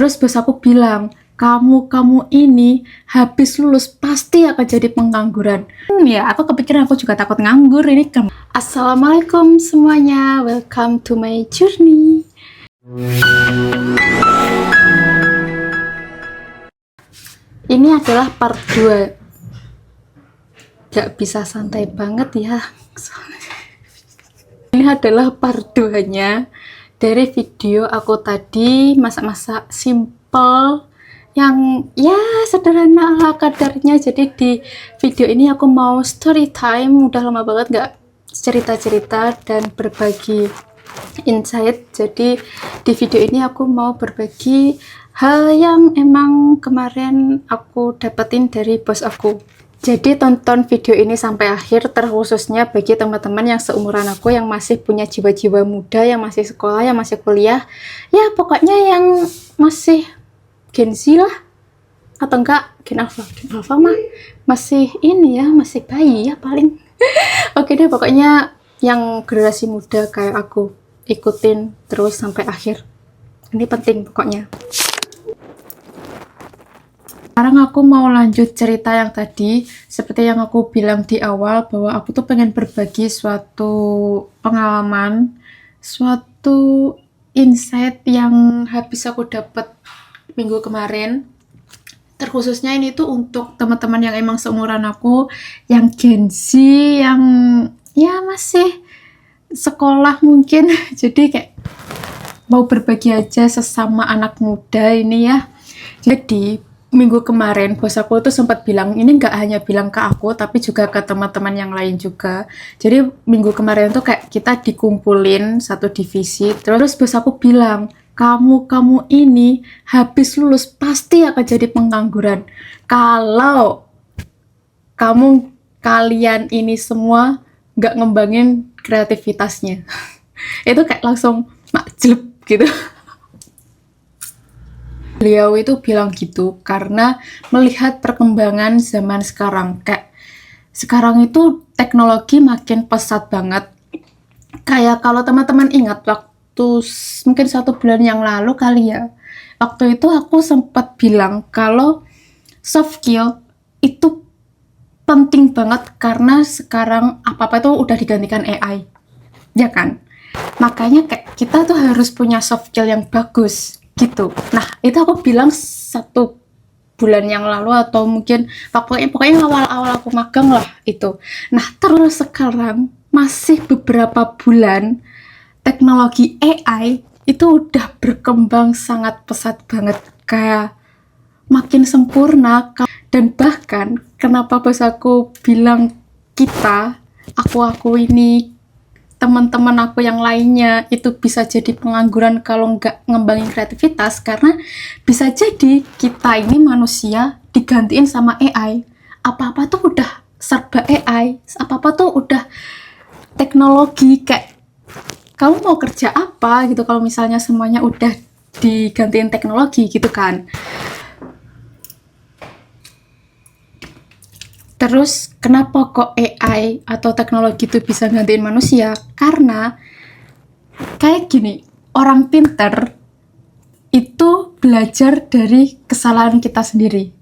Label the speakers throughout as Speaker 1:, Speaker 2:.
Speaker 1: Terus bos aku bilang, kamu ini habis lulus pasti akan jadi pengangguran. Ya, aku kepikiran aku juga takut nganggur ini kan. Assalamualaikum semuanya, welcome to my journey. Ini adalah part 2. Gak bisa santai banget ya. Ini adalah part 2-nya dari video aku tadi masak-masak simple yang ya sederhana ala kadarnya. Jadi di video ini aku mau story time, udah lama banget gak cerita-cerita dan berbagi insight. Jadi di video ini aku mau berbagi hal yang emang kemarin aku dapetin dari bos aku. Jadi tonton video ini sampai akhir, terkhususnya bagi teman-teman yang seumuran aku yang masih punya jiwa-jiwa muda, yang masih sekolah, yang masih kuliah, ya pokoknya yang masih Gen Z lah, atau enggak Gen Alpha mah masih ini ya, masih bayi ya paling. Oke deh, pokoknya yang generasi muda kayak aku ikutin terus sampai akhir. Ini penting pokoknya. Sekarang aku mau lanjut cerita yang tadi. Seperti yang aku bilang di awal, bahwa aku tuh pengen berbagi suatu pengalaman, suatu insight yang habis aku dapat minggu kemarin. Terkhususnya ini tuh untuk teman-teman yang emang seumuran aku, yang Gen Z, yang ya masih sekolah mungkin. Jadi kayak mau berbagi aja sesama anak muda ini ya. Jadi minggu kemarin bos aku tuh sempat bilang, ini nggak hanya bilang ke aku tapi juga ke teman-teman yang lain juga. Jadi minggu kemarin tuh kayak kita dikumpulin satu divisi, terus bos aku bilang, kamu ini habis lulus pasti akan jadi pengangguran kalau kalian ini semua nggak ngembangin kreativitasnya. Itu kayak langsung makjleb gitu. Beliau itu bilang gitu karena melihat perkembangan zaman sekarang. Kayak sekarang itu teknologi makin pesat banget. Kayak kalau teman-teman ingat waktu mungkin 1 bulan yang lalu kali ya, waktu itu aku sempat bilang kalau soft skill itu penting banget karena sekarang apa-apa tuh udah digantikan AI, ya kan? Makanya kayak kita tuh harus punya soft skill yang bagus gitu. Nah, itu aku bilang 1 bulan yang lalu atau mungkin pokoknya awal-awal aku magang lah itu. Nah, terus sekarang masih beberapa bulan teknologi AI itu udah berkembang sangat pesat banget, kayak makin sempurna. Dan bahkan kenapa bos aku bilang aku ini, teman-teman aku yang lainnya itu bisa jadi pengangguran kalau nggak ngembangin kreativitas, karena bisa jadi kita ini manusia digantiin sama AI. Apa-apa tuh udah serba AI, apa-apa tuh udah teknologi. Kayak kamu mau kerja apa gitu kalau misalnya semuanya udah digantiin teknologi gitu kan. Terus kenapa kok AI atau teknologi itu bisa gantiin manusia? Karena kayak gini, orang pinter itu belajar dari kesalahan kita sendiri.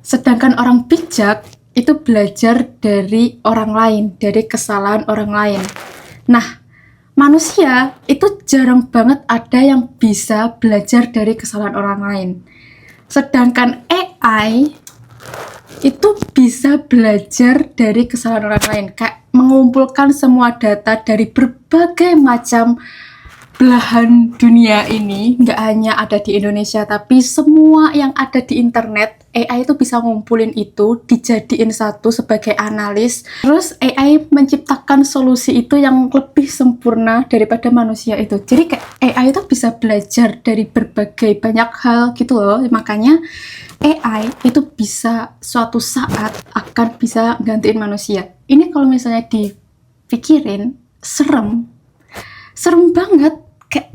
Speaker 1: Sedangkan orang bijak itu belajar dari orang lain, dari kesalahan orang lain. Nah, manusia itu jarang banget ada yang bisa belajar dari kesalahan orang lain. Sedangkan AI itu bisa belajar dari kesalahan orang lain, kayak mengumpulkan semua data dari berbagai macam belahan dunia ini, nggak hanya ada di Indonesia tapi semua yang ada di internet. AI itu bisa ngumpulin itu, dijadiin satu sebagai analis, terus AI menciptakan solusi itu yang lebih sempurna daripada manusia itu. Jadi kayak AI itu bisa belajar dari berbagai banyak hal gitu loh. Makanya AI itu bisa suatu saat akan bisa gantiin manusia. Ini kalau misalnya dipikirin serem banget, kayak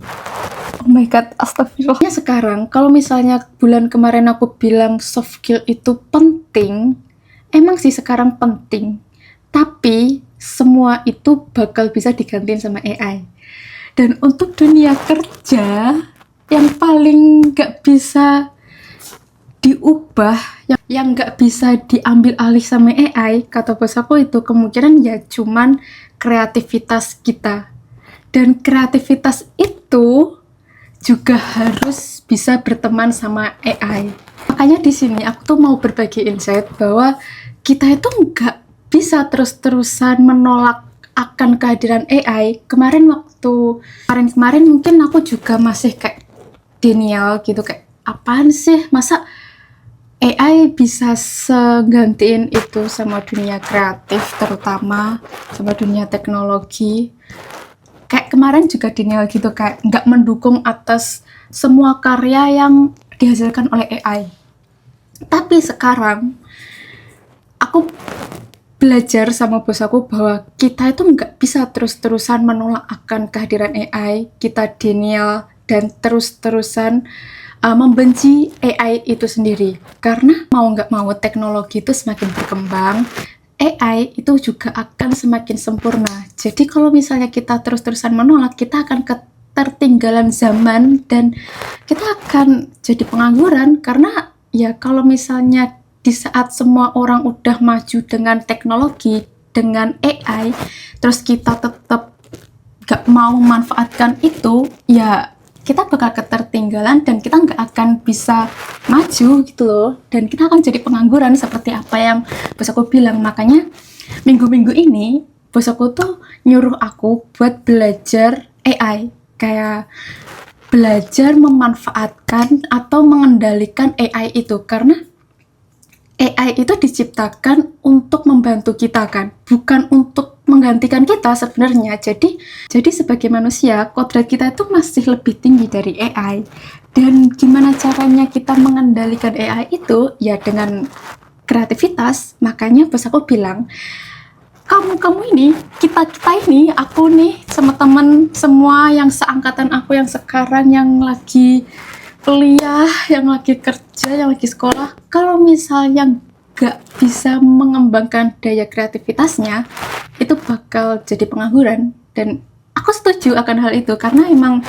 Speaker 1: oh my god, astagfirullah. Sekarang kalau misalnya bulan kemarin aku bilang soft skill itu penting, emang sih sekarang penting, tapi semua itu bakal bisa digantiin sama AI. Dan untuk dunia kerja yang paling nggak bisa diubah, yang nggak bisa diambil alih sama AI, kata bos aku itu kemungkinan ya cuman kreativitas kita. Dan kreativitas itu juga harus bisa berteman sama AI. Makanya di sini aku tuh mau berbagi insight bahwa kita itu nggak bisa terus-terusan menolak akan kehadiran AI. Kemarin mungkin aku juga masih kayak denial gitu, kayak apaan sih, masa AI bisa segantiin itu sama dunia kreatif, terutama sama dunia teknologi. Kayak kemarin juga denial gitu, kayak nggak mendukung atas semua karya yang dihasilkan oleh AI. Tapi sekarang aku belajar sama bos aku bahwa kita itu nggak bisa terus-terusan menolak akan kehadiran AI, kita denial dan terus-terusan membenci AI itu sendiri. Karena mau nggak mau teknologi itu semakin berkembang, AI itu juga akan semakin sempurna. Jadi kalau misalnya kita terus-terusan menolak, kita akan ketertinggalan zaman dan kita akan jadi pengangguran. Karena ya kalau misalnya di saat semua orang udah maju dengan teknologi, dengan AI, terus kita tetap gak mau memanfaatkan itu, ya kita bakal ketertinggalan dan kita nggak akan bisa maju gitu loh, dan kita akan jadi pengangguran seperti apa yang bos aku bilang. Makanya minggu-minggu ini bos aku tuh nyuruh aku buat belajar AI, kayak belajar memanfaatkan atau mengendalikan AI itu, karena AI itu diciptakan untuk membantu kita kan, bukan untuk menggantikan kita sebenarnya. Jadi sebagai manusia, kodrat kita itu masih lebih tinggi dari AI. Dan gimana caranya kita mengendalikan AI itu? Ya dengan kreativitas. Makanya bos aku bilang, kamu ini, kita ini, aku nih sama temen semua yang seangkatan aku yang sekarang yang lagi kuliah, yang lagi kerja, yang lagi sekolah, kalau misalnya nggak bisa mengembangkan daya kreativitasnya, itu bakal jadi pengangguran. Dan aku setuju akan hal itu, karena emang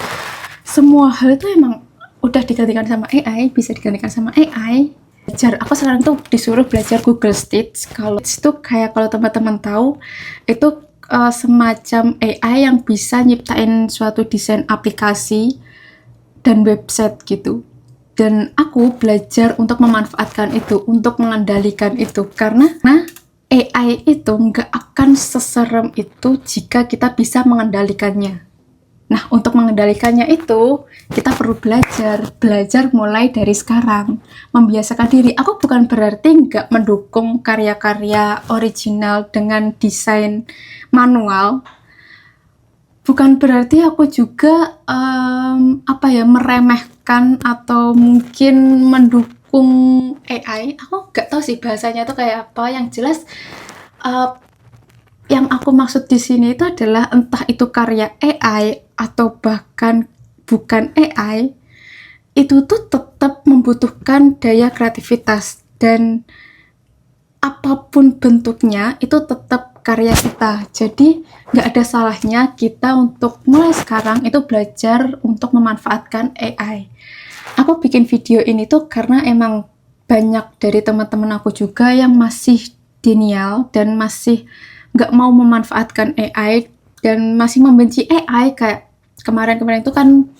Speaker 1: semua hal itu emang udah digantikan sama AI, bisa digantikan sama AI. Aku sekarang tuh disuruh belajar Google Stitch. Kalau itu kayak, kalau teman-teman tahu, itu semacam AI yang bisa nyiptain suatu desain aplikasi dan website gitu. Dan aku belajar untuk memanfaatkan itu, untuk mengendalikan itu, karena AI itu nggak akan seserem itu jika kita bisa mengendalikannya. Nah, untuk mengendalikannya itu, kita perlu belajar mulai dari sekarang, membiasakan diri. Aku bukan berarti nggak mendukung karya-karya original dengan desain manual, bukan berarti aku juga meremehkan atau mungkin mendukung AI. Aku nggak tahu sih bahasanya itu kayak apa. Yang jelas yang aku maksud di sini itu adalah entah itu karya AI atau bahkan bukan AI, itu tuh tetap membutuhkan daya kreativitas, dan apapun bentuknya itu tetap karya kita. Jadi nggak ada salahnya kita untuk mulai sekarang itu belajar untuk memanfaatkan AI. Aku bikin video ini tuh karena emang banyak dari teman-teman aku juga yang masih denial dan masih nggak mau memanfaatkan AI dan masih membenci AI. Kayak kemarin-kemarin itu kan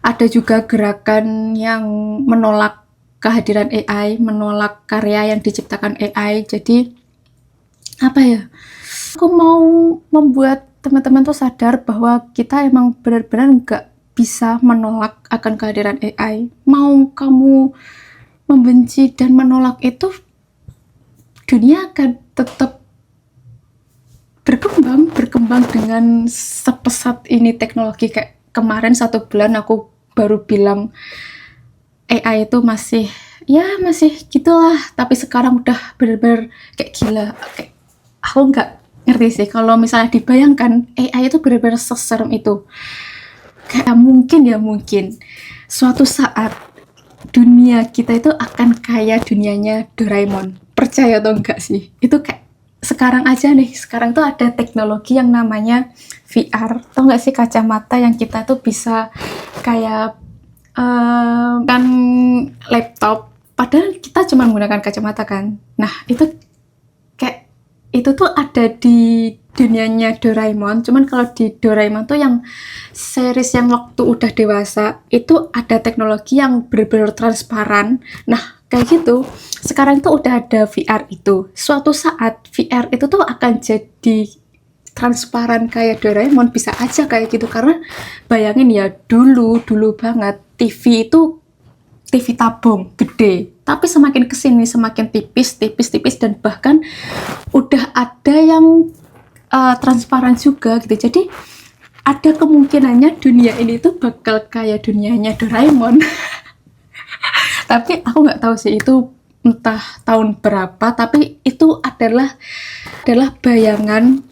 Speaker 1: ada juga gerakan yang menolak kehadiran AI, menolak karya yang diciptakan AI. Jadi aku mau membuat teman-teman tuh sadar bahwa kita emang benar-benar nggak bisa menolak akan kehadiran AI. Mau kamu membenci dan menolak itu, dunia akan tetap berkembang dengan sepesat ini teknologi. Kayak kemarin 1 bulan aku baru bilang AI itu masih gitulah, tapi sekarang udah bener-bener kayak gila. Kayak aku nggak ngerti sih kalau misalnya dibayangkan AI itu bener-bener seserem itu. Kayak mungkin suatu saat dunia kita itu akan kayak dunianya Doraemon. Percaya atau enggak sih? Itu kayak sekarang aja nih, sekarang tuh ada teknologi yang namanya VR. Tau nggak sih, kacamata yang kita tuh bisa kayak kan laptop, padahal kita cuma menggunakan kacamata kan. Nah, kayak itu tuh ada di dunianya Doraemon, cuman kalau di Doraemon tuh yang series yang waktu udah dewasa itu ada teknologi yang bener-bener transparan. Nah, kayak gitu. Sekarang tuh udah ada VR itu. Suatu saat VR itu tuh akan jadi transparan kayak Doraemon, bisa aja kayak gitu. Karena bayangin ya, dulu banget TV itu TV tabung gede, tapi semakin kesini semakin tipis dan bahkan udah ada yang transparan juga gitu. Jadi ada kemungkinannya dunia ini tuh bakal kayak dunianya Doraemon. Tapi aku nggak tahu sih itu entah tahun berapa, tapi itu adalah bayangan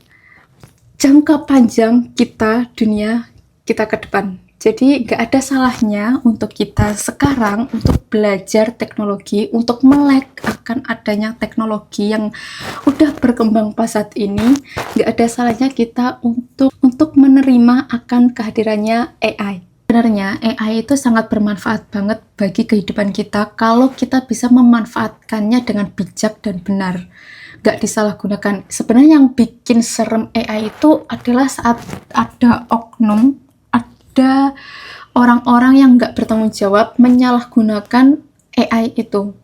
Speaker 1: jangka panjang kita, dunia kita ke depan. Jadi nggak ada salahnya untuk kita sekarang untuk belajar teknologi, untuk melek akan adanya teknologi yang udah berkembang pas saat ini. Nggak ada salahnya kita untuk menerima akan kehadirannya AI. Sebenarnya AI itu sangat bermanfaat banget bagi kehidupan kita kalau kita bisa memanfaatkannya dengan bijak dan benar. Nggak disalahgunakan. Sebenarnya yang bikin serem AI itu adalah saat ada oknum, ada orang-orang yang nggak bertanggung jawab menyalahgunakan AI itu.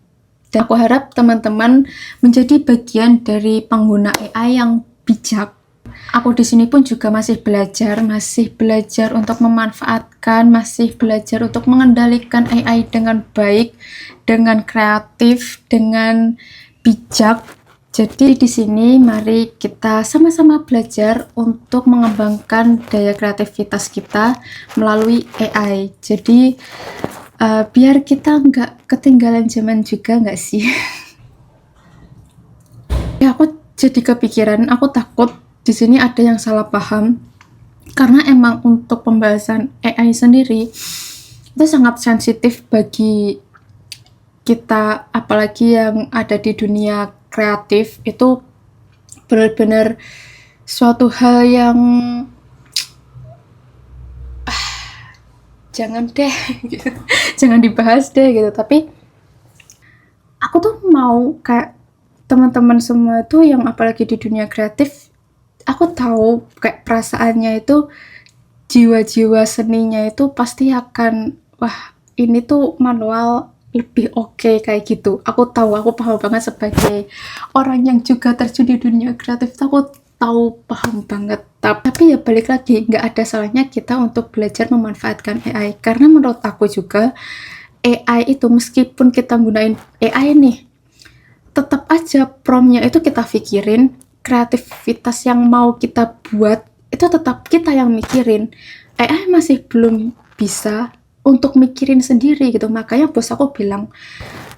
Speaker 1: Dan aku harap teman-teman menjadi bagian dari pengguna AI yang bijak. Aku di sini pun juga masih belajar untuk memanfaatkan, masih belajar untuk mengendalikan AI dengan baik, dengan kreatif, dengan bijak. Jadi di sini mari kita sama-sama belajar untuk mengembangkan daya kreativitas kita melalui AI. Jadi biar kita nggak ketinggalan zaman juga nggak sih? Ya aku jadi kepikiran, aku takut di sini ada yang salah paham. Karena emang untuk pembahasan AI sendiri itu sangat sensitif bagi kita, apalagi yang ada di dunia kreatif. Itu benar-benar suatu hal yang jangan deh gitu. Jangan dibahas deh gitu. Tapi aku tuh mau kayak teman-teman semua tuh yang apalagi di dunia kreatif, aku tahu kayak perasaannya itu, jiwa-jiwa seninya itu pasti akan, wah ini tuh manual lebih oke kayak gitu. Aku tahu, aku paham banget sebagai orang yang juga terjun di dunia kreatif, aku tahu, paham banget. Tapi ya balik lagi, nggak ada salahnya kita untuk belajar memanfaatkan AI. Karena menurut aku juga, AI itu meskipun kita gunain AI nih, tetap aja promptnya itu kita pikirin, kreativitas yang mau kita buat, itu tetap kita yang mikirin. AI masih belum bisa untuk mikirin sendiri gitu. Makanya bos aku bilang,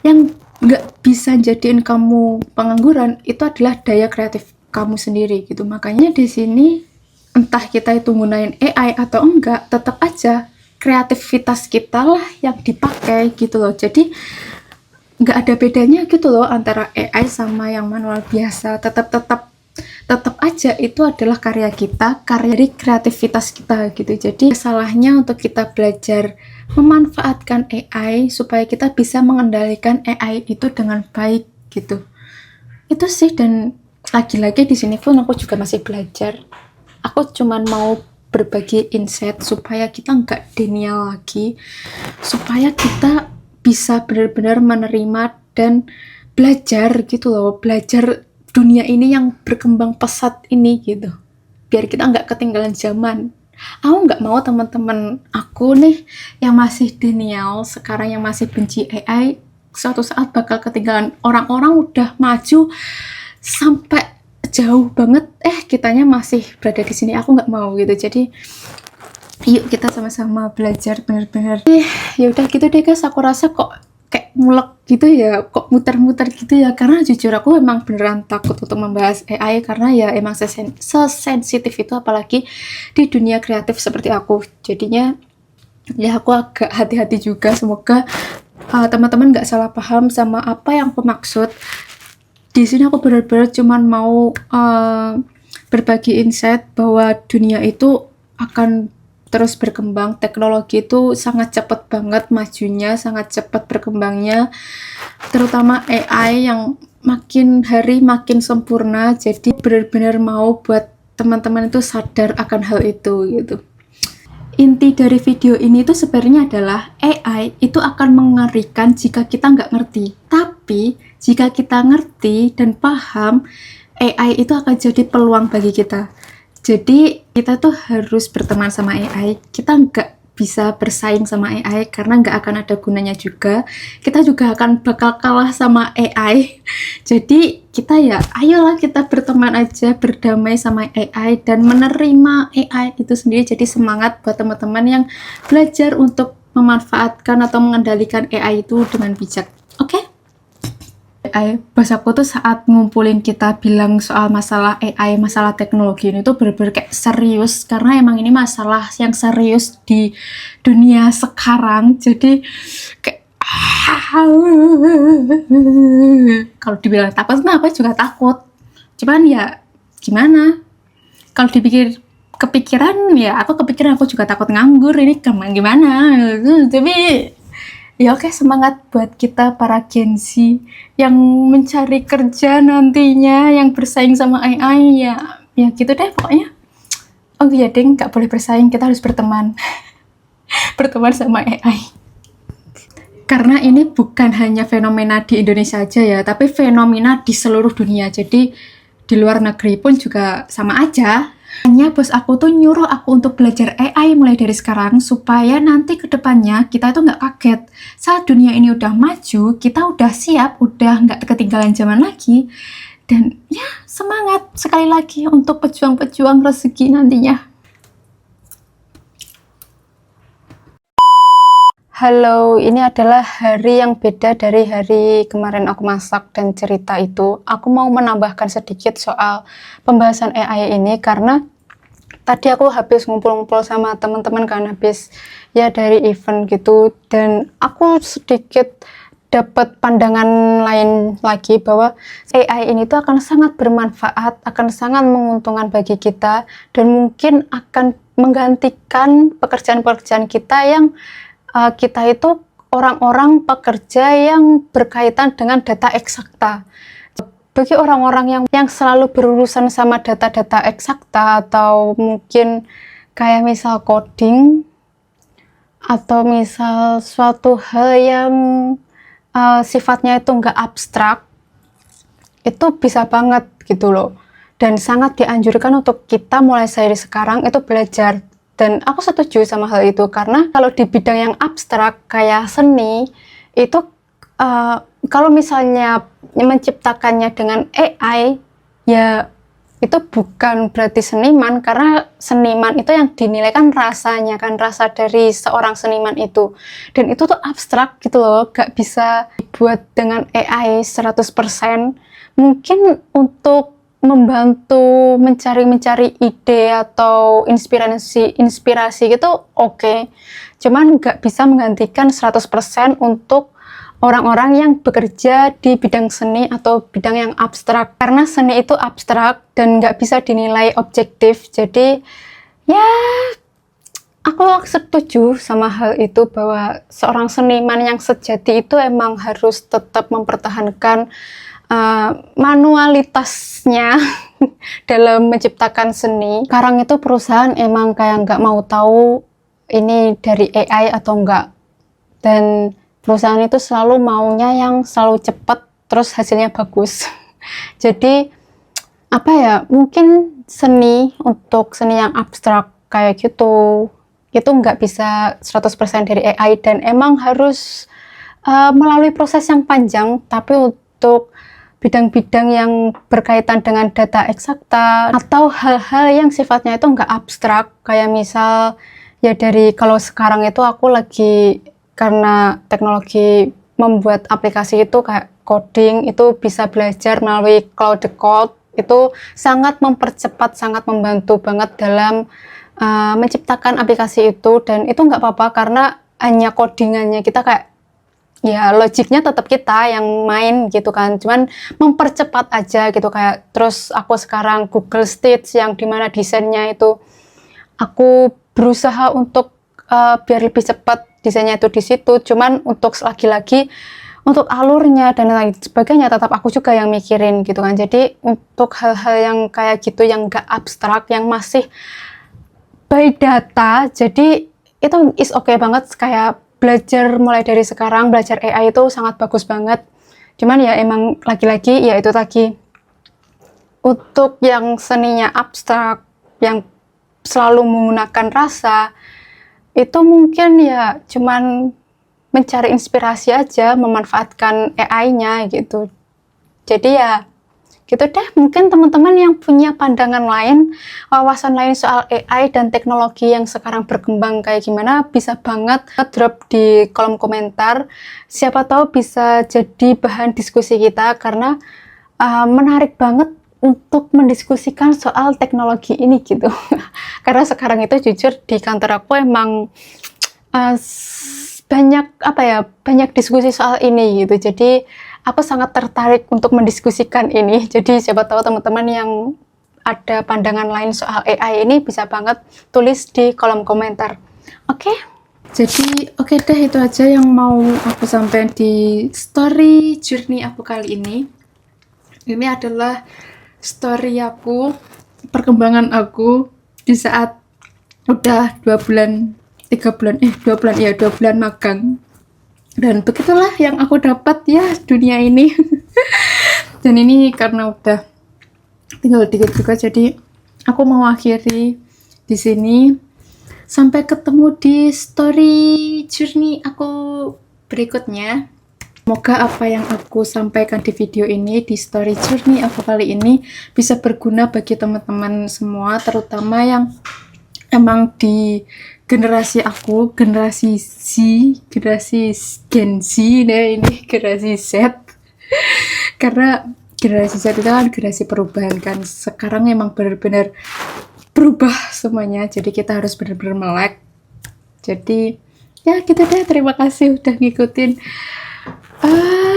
Speaker 1: yang nggak bisa jadiin kamu pengangguran itu adalah daya kreatif kamu sendiri gitu. Makanya di sini entah kita itu gunain AI atau enggak, tetap aja kreativitas kita lah yang dipakai gitu loh. Jadi nggak ada bedanya gitu loh antara AI sama yang manual biasa. Tetap aja itu adalah karya kita, karya dari kreativitas kita gitu. Jadi salahnya untuk kita belajar memanfaatkan AI supaya kita bisa mengendalikan AI itu dengan baik gitu. Itu sih. Dan lagi-lagi di sini pun aku juga masih belajar. Aku cuman mau berbagi insight supaya kita nggak denial lagi, supaya kita bisa benar-benar menerima dan belajar gitu loh, belajar dunia ini yang berkembang pesat ini gitu, biar kita nggak ketinggalan zaman. Aku nggak mau teman-teman aku nih yang masih denial sekarang, yang masih benci AI, suatu saat bakal ketinggalan. Orang-orang udah maju sampai jauh banget, kitanya masih berada di sini. Aku nggak mau gitu. Jadi yuk kita sama-sama belajar benar-benar. Ya udah gitu deh guys, aku rasa kok kayak mulek gitu ya, kok muter-muter gitu ya, karena jujur aku emang beneran takut untuk membahas AI, karena ya emang sesensitif itu, apalagi di dunia kreatif seperti aku. Jadinya ya aku agak hati-hati juga. Semoga teman-teman nggak salah paham sama apa yang aku maksud. Di sini aku benar-benar cuman mau berbagi insight bahwa dunia itu akan terus berkembang. Teknologi itu sangat cepat banget majunya, sangat cepat berkembangnya, terutama AI yang makin hari makin sempurna. Jadi benar-benar mau buat teman-teman itu sadar akan hal itu gitu. Inti dari video ini tuh sebenarnya adalah AI itu akan mengerikan jika kita nggak ngerti. Tapi jika kita ngerti dan paham, AI itu akan jadi peluang bagi kita. Jadi kita tuh harus berteman sama AI. Kita nggak bisa bersaing sama AI karena nggak akan ada gunanya juga. Kita juga akan bakal kalah sama AI. Jadi kita ya ayolah kita berteman aja, berdamai sama AI dan menerima AI itu sendiri. Jadi semangat buat teman-teman yang belajar untuk memanfaatkan atau mengendalikan AI itu dengan bijak. Oke? AI, bos aku tuh saat ngumpulin kita bilang soal masalah AI, masalah teknologi ini tuh bener-bener kayak serius, karena emang ini masalah yang serius di dunia sekarang. Jadi kayak kalau dibilang takut, nah aku juga takut. Cuman ya gimana? Kalau dipikir kepikiran, ya aku kepikiran aku juga takut nganggur. Ini gimana? Tapi ya oke, semangat buat kita para Gen Z yang mencari kerja nantinya, yang bersaing sama AI, ya gitu deh pokoknya. Oh iya deng, nggak boleh bersaing, kita harus berteman. Berteman sama AI. Karena ini bukan hanya fenomena di Indonesia aja ya, tapi fenomena di seluruh dunia. Jadi di luar negeri pun juga sama aja. Hanya bos aku tuh nyuruh aku untuk belajar AI mulai dari sekarang supaya nanti ke depannya kita itu nggak kaget. Saat dunia ini udah maju, kita udah siap, udah nggak ketinggalan zaman lagi. Dan ya semangat sekali lagi untuk pejuang-pejuang rezeki nantinya. Halo, ini adalah hari yang beda dari hari kemarin aku masak dan cerita itu. Aku mau menambahkan sedikit soal pembahasan AI ini karena tadi aku habis ngumpul-ngumpul sama teman-teman kan, habis ya dari event gitu, dan aku sedikit dapat pandangan lain lagi bahwa AI ini tuh akan sangat bermanfaat, akan sangat menguntungkan bagi kita, dan mungkin akan menggantikan pekerjaan-pekerjaan kita yang kita itu orang-orang pekerja yang berkaitan dengan data eksakta. Bagi orang-orang yang selalu berurusan sama data-data eksakta, atau mungkin kayak misal coding, atau misal suatu hal yang sifatnya itu nggak abstrak, itu bisa banget gitu loh. Dan sangat dianjurkan untuk kita mulai dari sekarang itu belajar. Dan aku setuju sama hal itu, karena kalau di bidang yang abstrak kayak seni, itu kalau misalnya menciptakannya dengan AI, ya itu bukan berarti seniman, karena seniman itu yang dinilai kan rasanya, kan rasa dari seorang seniman itu. Dan itu tuh abstrak gitu loh, gak bisa dibuat dengan AI 100%. Mungkin untuk membantu mencari ide atau inspirasi gitu oke. Cuman nggak bisa menggantikan 100% untuk orang-orang yang bekerja di bidang seni atau bidang yang abstrak, karena seni itu abstrak dan nggak bisa dinilai objektif. Jadi ya aku setuju sama hal itu, bahwa seorang seniman yang sejati itu emang harus tetap mempertahankan manualitasnya dalam menciptakan seni. Sekarang itu perusahaan emang kayak nggak mau tahu ini dari AI atau enggak, dan perusahaan itu selalu maunya yang selalu cepat terus hasilnya bagus. Jadi apa ya, mungkin untuk seni yang abstrak kayak gitu, itu nggak bisa 100% dari AI, dan emang harus melalui proses yang panjang. Tapi untuk bidang-bidang yang berkaitan dengan data eksakta atau hal-hal yang sifatnya itu nggak abstrak, kayak misal ya kalau sekarang itu aku lagi, karena teknologi membuat aplikasi itu kayak coding, itu bisa belajar melalui Cloud Code, itu sangat mempercepat, sangat membantu banget dalam menciptakan aplikasi itu. Dan itu nggak apa-apa, karena hanya codingannya kita kayak ya logiknya tetap kita yang main gitu kan, cuman mempercepat aja gitu. Kayak terus aku sekarang Google Stage yang dimana desainnya itu aku berusaha untuk biar lebih cepat desainnya itu di situ. Cuman untuk lagi-lagi untuk alurnya dan lain sebagainya tetap aku juga yang mikirin gitu kan. Jadi untuk hal-hal yang kayak gitu yang gak abstrak, yang masih by data, jadi itu is okay banget. Kayak belajar mulai dari sekarang, belajar AI itu sangat bagus banget. Cuman ya emang lagi-lagi ya itu tadi, untuk yang seninya abstrak, yang selalu menggunakan rasa, itu mungkin ya cuman mencari inspirasi aja, memanfaatkan AI-nya gitu. Jadi ya gitu deh, mungkin teman-teman yang punya pandangan lain, wawasan lain soal AI dan teknologi yang sekarang berkembang kayak gimana, bisa banget drop di kolom komentar. Siapa tahu bisa jadi bahan diskusi kita, karena menarik banget untuk mendiskusikan soal teknologi ini gitu. Karena sekarang itu jujur di kantor aku emang banyak diskusi soal ini gitu. Jadi aku sangat tertarik untuk mendiskusikan ini. Jadi siapa tahu teman-teman yang ada pandangan lain soal AI ini bisa banget tulis di kolom komentar. Oke? Jadi oke deh, itu aja yang mau aku sampaikan di story journey aku kali ini. Ini adalah story aku, perkembangan aku di saat udah 2 bulan magang. Dan begitulah yang aku dapat ya dunia ini. Dan ini karena udah tinggal dikit juga, jadi aku mau akhiri di sini. Sampai ketemu di story journey aku berikutnya. Semoga apa yang aku sampaikan di video ini, di story journey aku kali ini, bisa berguna bagi teman-teman semua, terutama yang emang di generasi aku, generasi Gen Z, nah ini generasi Z. Karena generasi Z itu kan generasi perubahan kan. Sekarang emang benar-benar berubah semuanya, jadi kita harus benar-benar melek. Jadi ya gitu deh, terima kasih udah ngikutin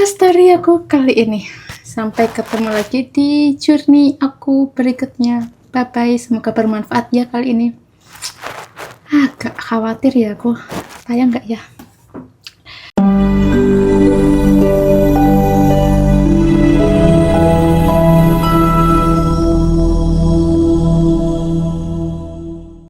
Speaker 1: story aku kali ini. Sampai ketemu lagi di journey aku berikutnya. Bye bye, semoga bermanfaat ya kali ini. Agak khawatir ya aku tayang nggak ya.